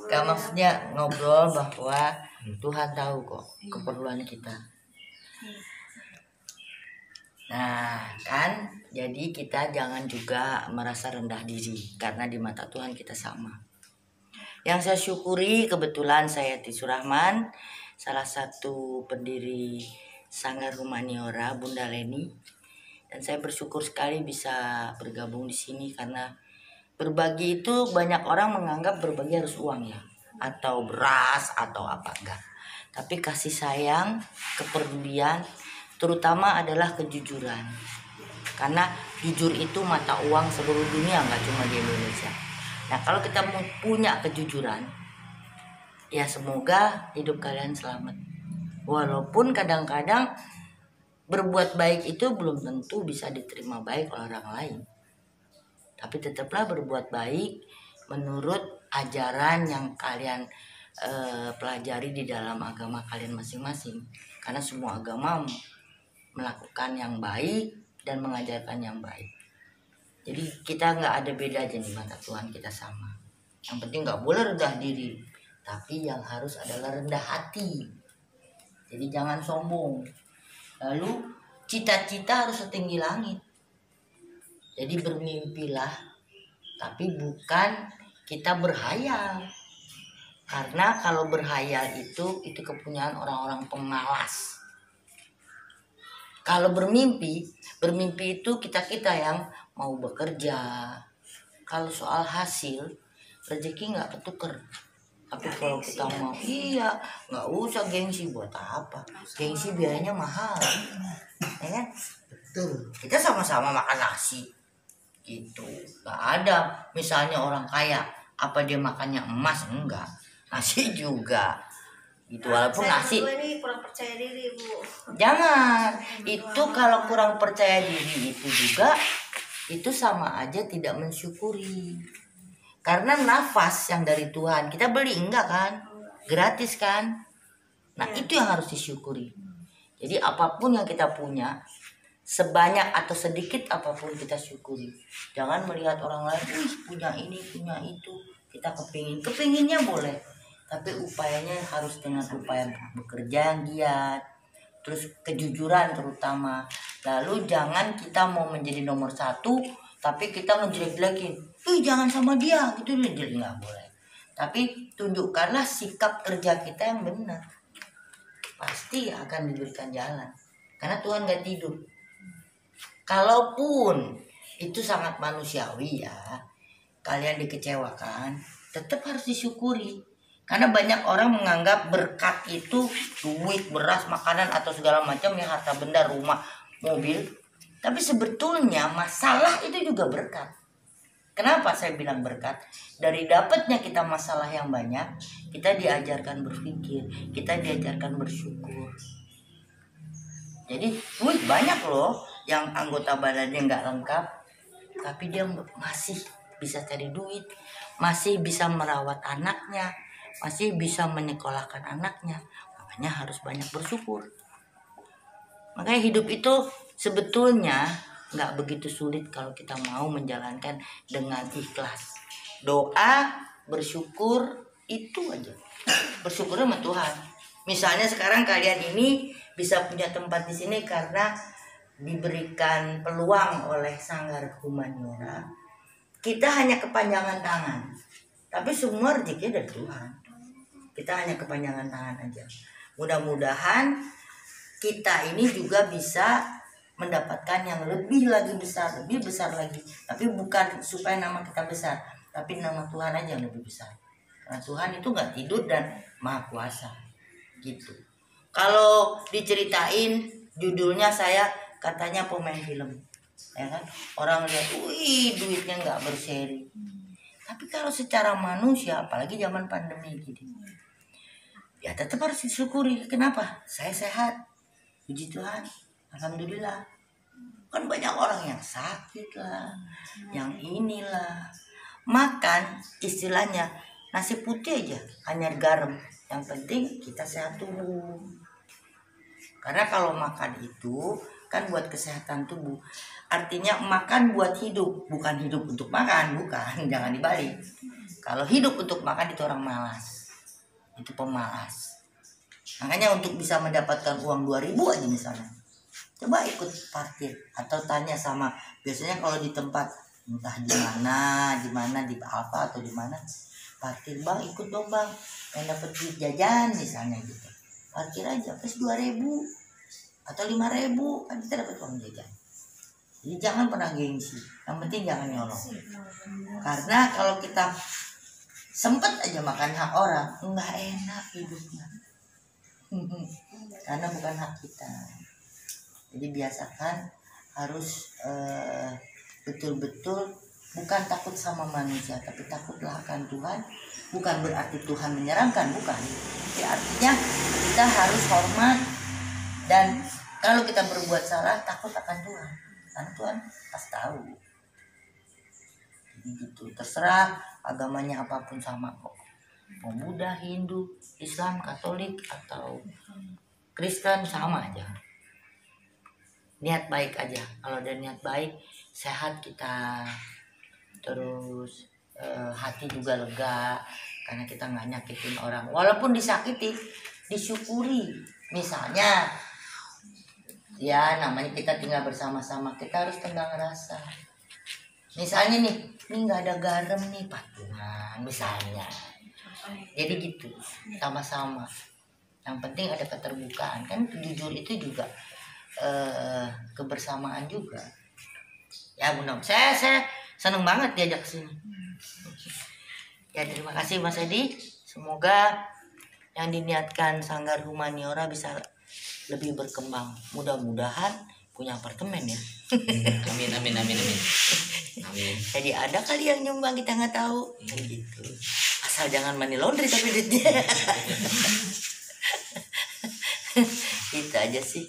Gak maksudnya ngobrol bahwa Tuhan tahu kok keperluan kita. Nah kan, jadi kita jangan juga merasa rendah diri, karena di mata Tuhan kita sama. Yang saya syukuri, kebetulan saya Tisu Rahman, salah satu pendiri Sanggar Humaniora Bunda Leni, dan saya bersyukur sekali bisa bergabung di sini karena berbagi itu banyak orang menganggap berbagi harus uang ya, atau beras atau apa, enggak. Tapi kasih sayang, kepedulian, terutama adalah kejujuran. Karena jujur itu mata uang seluruh dunia, nggak cuma di Indonesia. Nah kalau kita punya kejujuran, ya semoga hidup kalian selamat. Walaupun kadang-kadang berbuat baik itu belum tentu bisa diterima baik oleh orang lain. Tapi tetaplah berbuat baik menurut ajaran yang kalian pelajari di dalam agama kalian masing-masing. Karena semua agama melakukan yang baik dan mengajarkan yang baik. Jadi kita nggak ada beda aja nih, mata Tuhan kita sama. Yang penting nggak boleh rendah diri, tapi yang harus adalah rendah hati. Jadi jangan sombong. Lalu cita-cita harus setinggi langit. Jadi bermimpilah, tapi bukan kita berhayal. Karena kalau berhayal itu kepunyaan orang-orang pemalas. Kalau bermimpi itu kita yang mau bekerja. Kalau soal hasil, rezeki nggak ketuker. Tapi kalau kita mau, iya, nggak usah gengsi, buat apa? Gengsi biayanya mahal, ya kan? Betul. Kita sama-sama makan nasi, gitu. Nggak ada, misalnya orang kaya, apa dia makannya emas? Enggak, nasi juga. Itu walaupun nasi. Ini kurang percaya diri, Bu. Jangan. Itu kalau kurang percaya diri itu juga itu sama aja tidak mensyukuri. Karena nafas yang dari Tuhan kita beli enggak kan? Gratis kan? Nah, itu yang harus disyukuri. Jadi apapun yang kita punya, sebanyak atau sedikit apapun kita syukuri. Jangan melihat orang lain, punya ini, punya itu. Kita kepinginnya boleh. Tapi upayanya harus dengan upaya bekerja yang giat, terus kejujuran terutama. Lalu jangan kita mau menjadi nomor 1, tapi kita ngejelek-jelekin. Jangan sama dia, gitu jadi nggak boleh. Tapi tunjukkanlah sikap kerja kita yang benar. Pasti akan diberikan jalan. Karena Tuhan nggak tidur. Kalaupun itu sangat manusiawi ya, kalian dikecewakan, tetap harus disyukuri. Karena banyak orang menganggap berkat itu duit, beras, makanan atau segala macam yang harta benda, rumah, mobil. Tapi sebetulnya masalah itu juga berkat. Kenapa saya bilang berkat? Dari dapatnya kita masalah yang banyak, kita diajarkan berpikir, kita diajarkan bersyukur. Jadi banyak loh yang anggota badannya nggak lengkap, tapi dia masih bisa cari duit, masih bisa merawat anaknya, masih bisa menyekolahkan anaknya. Makanya harus banyak bersyukur. Makanya hidup itu sebetulnya nggak begitu sulit kalau kita mau menjalankan dengan ikhlas. Doa, bersyukur, itu aja. Bersyukur sama Tuhan. Misalnya sekarang kalian ini bisa punya tempat di sini karena diberikan peluang oleh Sanggar Humaniora. Kita hanya kepanjangan tangan. Tapi semua rezeki dari Tuhan. Kita hanya kepanjangan tangan aja. Mudah-mudahan kita ini juga bisa mendapatkan yang lebih lagi besar, lebih besar lagi. Tapi bukan supaya nama kita besar, tapi nama Tuhan aja yang lebih besar. Karena Tuhan itu nggak tidur dan maha kuasa, gitu. Kalau diceritain judulnya saya katanya pemain film, ya kan? Orang lihat, duitnya nggak berseri. Tapi kalau secara manusia, apalagi zaman pandemi gini, ya tetap harus disyukuri. Kenapa? Saya sehat, puji Tuhan, alhamdulillah. Kan banyak orang yang sakit lah, yang inilah. Makan istilahnya nasi putih aja, hanya garam. Yang penting kita sehat tubuh. Karena kalau makan itu kan buat kesehatan tubuh. Artinya makan buat hidup, bukan hidup untuk makan, bukan. Jangan dibalik. Kalau hidup untuk makan itu orang malas, itu pemalas. Makanya untuk bisa mendapatkan uang 2.000 aja misalnya, coba ikut parkir atau tanya sama, biasanya kalau di tempat entah di mana di Alfa atau di mana parkir, bang ikut dong bang, yang dapat duit jajan misalnya gitu, parkir aja plus 2.000 atau 5.000 kan kita dapat uang jajan. Jadi jangan pernah gengsi, yang penting jangan nyolong. Karena kalau kita sempet aja makan hak orang, nggak enak hidupnya. Karena bukan hak kita. Jadi biasakan harus betul-betul bukan takut sama manusia, tapi takutlah akan Tuhan. Bukan berarti Tuhan menyeramkan, bukan. Tapi artinya kita harus hormat, dan kalau kita berbuat salah takut akan Tuhan, karena Tuhan pasti tahu. Jadi gitu, terserah agamanya apapun sama kok. Mau Buddha, Hindu, Islam, Katolik atau Kristen sama aja. Niat baik aja. Kalau ada niat baik, sehat kita. Terus hati juga lega karena kita nggak nyakitin orang. Walaupun disakiti, disyukuri. Misalnya, ya namanya kita tinggal bersama-sama, kita harus tenggang rasa. Misalnya nih, ini nggak ada garam nih Pak Tuhan, misalnya. Jadi gitu, sama-sama. Yang penting ada keterbukaan, kan jujur itu juga kebersamaan juga. Ya benar, saya seneng banget diajak sini. Ya terima kasih Mas Edi. Semoga yang diniatkan Sanggar Humaniora bisa lebih berkembang. Mudah-mudahan punya apartemen ya. Amin. Jadi ada kali yang nyumbang, kita nggak tahu. Kan gitu. Asal jangan money laundry tapi duitnya. Itu aja sih.